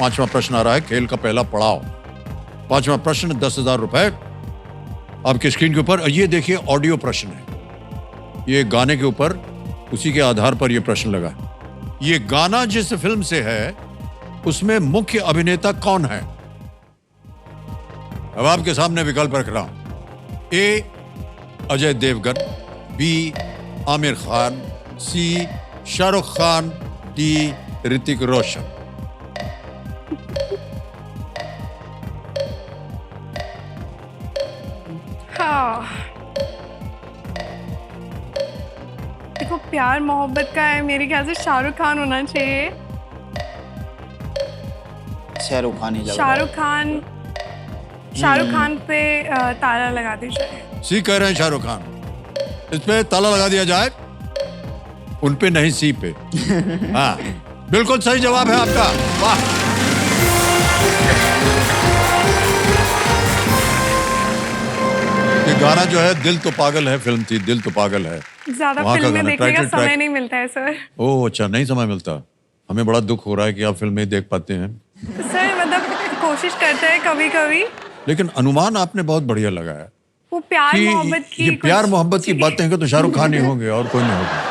पांचवा प्रश्न आ रहा है, खेल का पहला पड़ाव। पांचवा प्रश्न 10,000 रुपए आपकी स्क्रीन के ऊपर। ये देखिए ऑडियो प्रश्न है, ये गाने के ऊपर, उसी के आधार पर यह प्रश्न लगा है। ये गाना जिस फिल्म से है उसमें मुख्य अभिनेता कौन है? अब आपके सामने विकल्प रख रहा हूं। ए अजय देवगन, बी आमिर खान, सी शाहरुख खान, डी ऋतिक रोशन। हाँ, देखो प्यार मोहब्बत का है, मेरे ख्याल से शाहरुख खान होना चाहिए। शाहरुख खान ही लग रहा है। शाहरुख खान पे ताला लगा दीजिए। सी कह रहे हैं शाहरुख खान, इस पे ताला लगा दिया जाए? उन पे नहीं, सी पे। हाँ, बिल्कुल सही जवाब है आपका। वाह, ये गाना जो है दिल तो पागल है फिल्म थी, दिल तो पागल है। ज्यादा वहाँ का फिल्में गाना, देखने का टाइटल समय ट्रैक। नहीं मिलता है सर। ओह अच्छा, नहीं समय मिलता। हमें बड़ा दुख हो रहा है कि आप फिल्म नहीं देख पाते हैं। सर मतलब कोशिश करते हैं कभी कभी। लेकिन अनुमान आपने बहुत बढ़िया लगाया वो प्यार कि मोहब्बत की ये प्यार कुछ मोहब्बत की चीज़- बातें हैं तो शाहरुख खान ही होंगे और कोई नहीं होगा।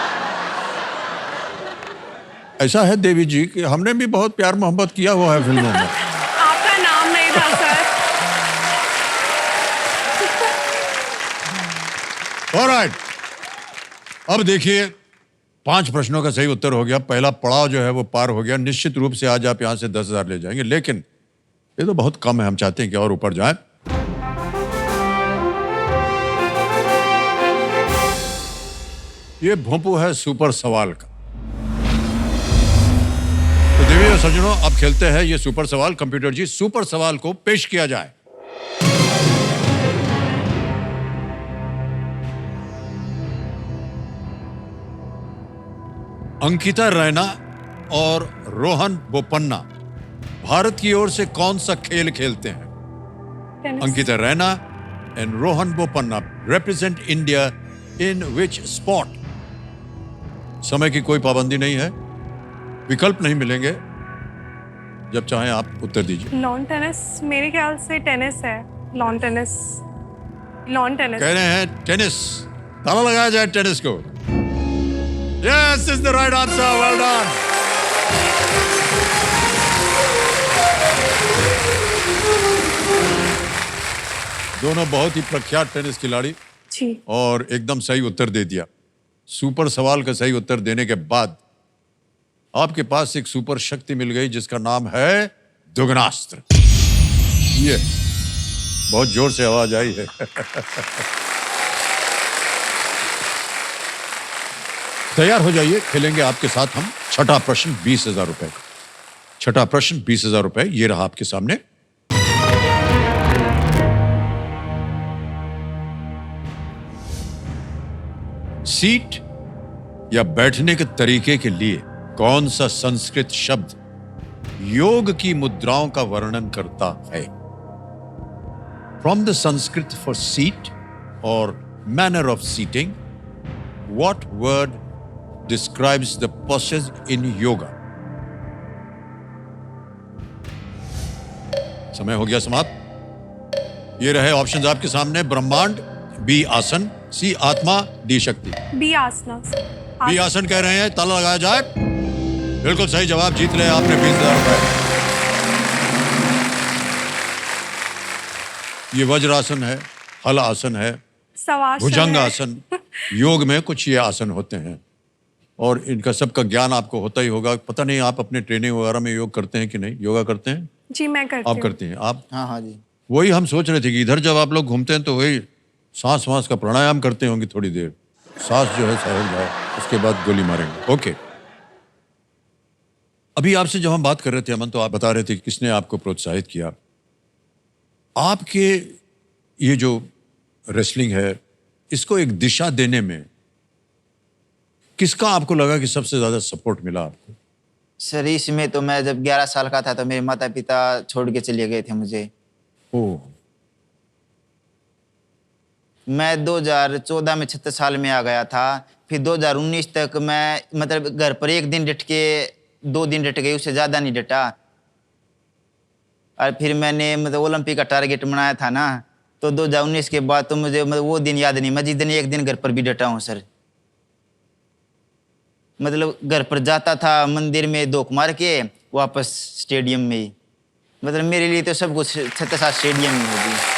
ऐसा है देवी जी कि हमने भी बहुत प्यार मोहब्बत किया हुआ है फिल्मों में। आपका नाम नहीं था सर। ऑलराइट, अब देखिए 5 प्रश्नों का सही उत्तर हो गया, पहला पड़ाव जो है वो पार हो गया। निश्चित रूप से आज आप यहां से 10,000 ले जाएंगे, लेकिन ये तो बहुत कम है, हम चाहते हैं कि और ऊपर जाए। ये भोंपू है सुपर सवाल का। तो देवी और सज्जनों, अब खेलते हैं ये सुपर सवाल। कंप्यूटर जी, सुपर सवाल को पेश किया जाए। अंकिता रैना और रोहन बोपन्ना भारत की ओर से कौन सा खेल खेलते हैं? Tennis. Ankita Raina and Rohan Bopanna represent India in which sport? समय की कोई पाबंदी नहीं है, विकल्प नहीं मिलेंगे, जब चाहें आप उत्तर दीजिए। लॉन टेनिस, मेरे ख्याल से टेनिस है। Lawn tennis. Lawn tennis. कह रहे हैं टेनिस, ताला लगाया जाए टेनिस को। Yes is the right answer. Well done. दोनों बहुत ही प्रख्यात टेनिस खिलाड़ी, जी। और एकदम सही उत्तर दे दिया। सुपर सवाल का सही उत्तर देने के बाद आपके पास एक सुपर शक्ति मिल गई जिसका नाम है दुगनास्त्र। ये बहुत जोर से आवाज आई है। तैयार हो जाइए, खेलेंगे आपके साथ हम छठा प्रश्न 20,000 रुपए का। छठा प्रश्न 20,000 रुपए, ये रहा आपके सामने। सीट या बैठने के तरीके के लिए कौन सा संस्कृत शब्द योग की मुद्राओं का वर्णन करता है? From the Sanskrit for seat और manner of seating, what word describes the postures in yoga? समय हो गया समाप्त। ये रहे ऑप्शंस आपके सामने। ब्रह्मांड, बी आसन, सी आत्मा, डी शक्ति। बी आसना। बी आसन कह रहे हैं, ताला लगाया जाए। बिल्कुल सही जवाब, जीत ले आपने 20,000 रुपए। ये वज्रासन है, हल आसन है, सवासन भुजंग है। आसन। योग में कुछ ये आसन होते हैं और इनका सबका ज्ञान आपको होता ही होगा। पता नहीं आप अपने ट्रेनिंग वगैरह में योग करते हैं कि नहीं? योगा करते हैं? जी मैं करती आप हूँ। करती हैं? आप? हाँ हाँ जी। वही हम सोच रहे थे कि इधर जब आप लोग घूमते हैं तो वही सांस वास का प्राणायाम करते होंगे थोड़ी देर, सांस जो है सहल जाए, उसके बाद गोली मारेंगे। ओके, अभी आपसे जब हम बात कर रहे थे अमन, तो आप बता रहे थे कि किसने आपको प्रोत्साहित किया। आपके ये जो रेसलिंग है, इसको एक दिशा देने में किसका आपको लगा कि सबसे ज्यादा सपोर्ट मिला आपको? सर इसमें तो मैं जब 11 साल का था तो मेरे माता पिता छोड़ के चले गए थे मुझे। ओह, मैं 2014 में 36 साल में आ गया था। फिर 2019 तक मैं मतलब घर पर एक दिन डट के 2 दिन डट गई, उससे ज़्यादा नहीं डटा। और फिर मैंने मतलब ओलंपिक का टारगेट बनाया था ना, तो 2019 के बाद तो मुझे मतलब वो दिन याद नहीं। मैं जिस दिन एक दिन घर पर भी डटा हूँ सर, मतलब घर पर जाता था मंदिर में धोख मार के वापस स्टेडियम में ही। मतलब मेरे लिए तो सब कुछ छत्र साथ स्टेडियम में होगी।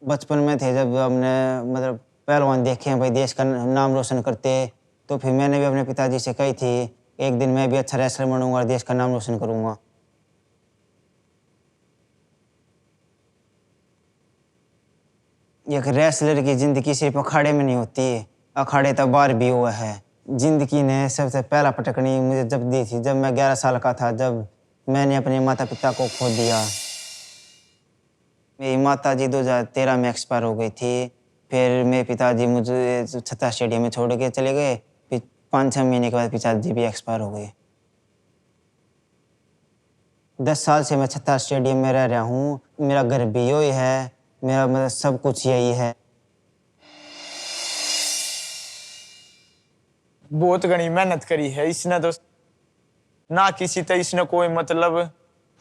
बचपन में थे जब हमने मतलब पहलवान देखे हैं भाई देश का नाम रोशन करते, तो फिर मैंने भी अपने पिताजी से कही थी एक दिन मैं भी अच्छा रेसलर बनूंगा और देश का नाम रोशन करूंगा। एक रेसलर की जिंदगी सिर्फ अखाड़े में नहीं होती, अखाड़े तक बाहर भी हुआ है। जिंदगी ने सबसे पहला पटकनी मुझे जब दी थी, जब मैं 11 साल का था, जब मैंने अपने माता पिता को खो दिया। मेरी माता जी 2013 में एक्सपायर हो गई थी। फिर मेरे पिताजी मुझे छत्ता स्टेडियम में छोड़ के चले गए। फिर 5-6 महीने के बाद पिताजी भी एक्सपायर हो गए। 10 साल से मैं छत्ता स्टेडियम में रह रहा हूँ। मेरा घर भी यही है, मेरा मतलब सब कुछ यही है। बहुत घनी मेहनत करी है इसने, तो ना किसी तो इसने कोई मतलब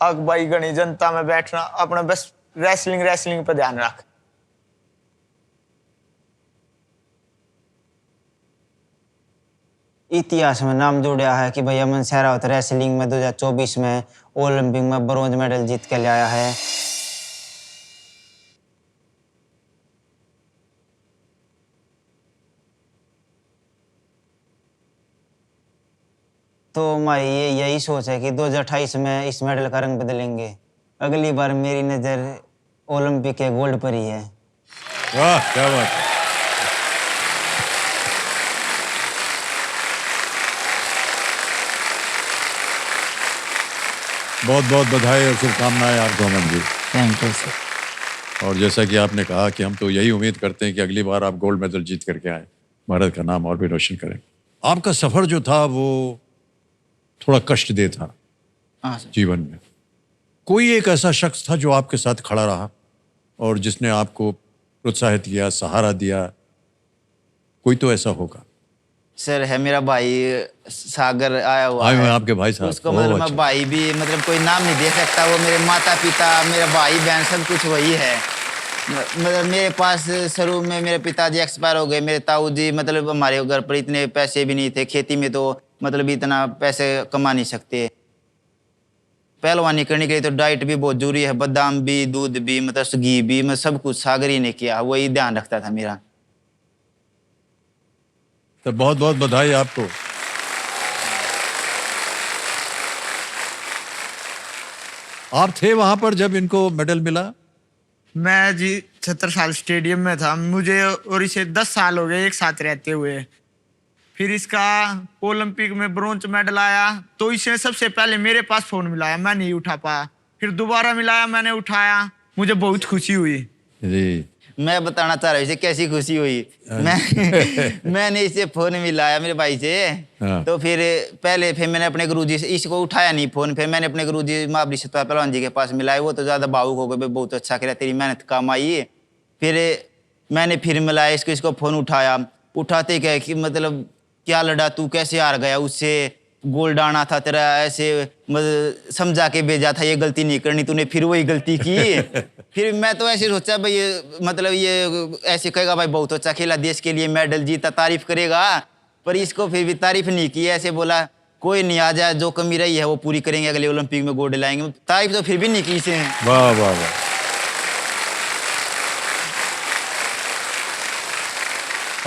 अग भाई घनी जनता में बैठना, अपना बस रेसलिंग पे ध्यान रख। इतिहास में नाम जोड़ा है कि भाई अमन सहरावत रेसलिंग में 2024 में ओलंपिक में ब्रॉन्ज मेडल जीत के लाया है। तो हमारी यही सोच है कि 2028 में इस मेडल का रंग बदलेंगे। अगली बार मेरी नज़र ओलंपिक के गोल्ड पर ही है। वाह, क्या बात है। बहुत बहुत बधाई और शुभकामनाएं आपको Aman ji. Thank you sir. और जैसा कि आपने कहा कि हम तो यही उम्मीद करते हैं कि अगली बार आप गोल्ड मेडल जीत करके आए, भारत का नाम और भी रोशन करें। आपका सफर जो था वो थोड़ा कष्टदेह था हाँ सर। जीवन में। कोई एक ऐसा शख्स था जो आपके साथ खड़ा रहा और जिसने आपको प्रोत्साहित किया, सहारा दिया? कोई तो ऐसा होगा। सर है मेरा भाई सागर आया हुआ आए हुए है। हैं आपके भाई साहब। उसको ओह, मतलब अच्छा। मैं भाई भी मतलब कोई नाम नहीं दे सकता। वो मेरे माता पिता, मेरा भाई बहन सब कुछ वही है। मतलब मेरे पास शुरू में मेरे पिताजी एक्सपायर हो गए। मेरे ताऊ जी मतलब हमारे घर पर इतने पैसे भी नहीं थे, खेती में तो मतलब इतना पैसे कमा नहीं सकते। पहलवानी करने के लिए तो डाइट भी बहुत जरूरी है, बादाम भी, दूध भी, मतलब घी भी, मतलब सब कुछ सागर ही ने किया, वही ध्यान रखता था मेरा। तो बहुत बहुत बधाई आपको। आप थे वहां पर जब इनको मेडल मिला? मैं जी 76 साल स्टेडियम में था, मुझे और इसे 10 साल हो गए एक साथ रहते हुए। फिर इसका ओलंपिक में ब्रोंज मेडल आया तो इसे सबसे पहले मेरे पास फोन मिलाया, मैं नहीं उठा पाया। फिर दोबारा मिलाया, मैंने उठाया, मुझे बहुत खुशी हुई। जी। मैं बताना चाह रहा हूँ इसे कैसी खुशी हुई। मैंने इसे फोन मिलाया मेरे भाई से। हाँ। तो फिर मैंने अपने गुरुजी से, इसको उठाया नहीं फोन, फिर मैंने अपने गुरुजी महाबली सतपाल पहलवान जी के पास मिलाया। वो तो ज़्यादा भावुक हो गए, बहुत अच्छा करा, तेरी मेहनत काम आई। फिर मैंने फिर मिलाया इसको फ़ोन उठाया। उठाते क्या कि मतलब क्या लड़ा तू, कैसे हार गया उससे, गोल्ड आना था तेरा, ऐसे मतलब समझा के भेजा था, ये गलती नहीं करनी तूने, फिर वही गलती की। फिर मैं तो ऐसे सोचा भाई ये मतलब ये ऐसे कहेगा भाई बहुत अच्छा खेला, देश के लिए मेडल जीता, तारीफ करेगा। पर इसको फिर भी तारीफ नहीं की, ऐसे बोला कोई नहीं, आ जाए, जो कमी रही है वो पूरी करेंगे, अगले ओलंपिक में गोल्ड लाएंगे। तारीफ तो फिर भी नहीं की इसे। वाह वाह वाह।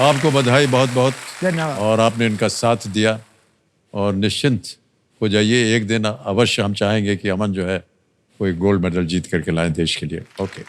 आपको बधाई बहुत बहुत। धन्यवाद। और आपने इनका साथ दिया और निश्चिंत हो जाइए, एक दिन अवश्य हम चाहेंगे कि अमन जो है कोई गोल्ड मेडल जीत करके लाएं देश के लिए। ओके।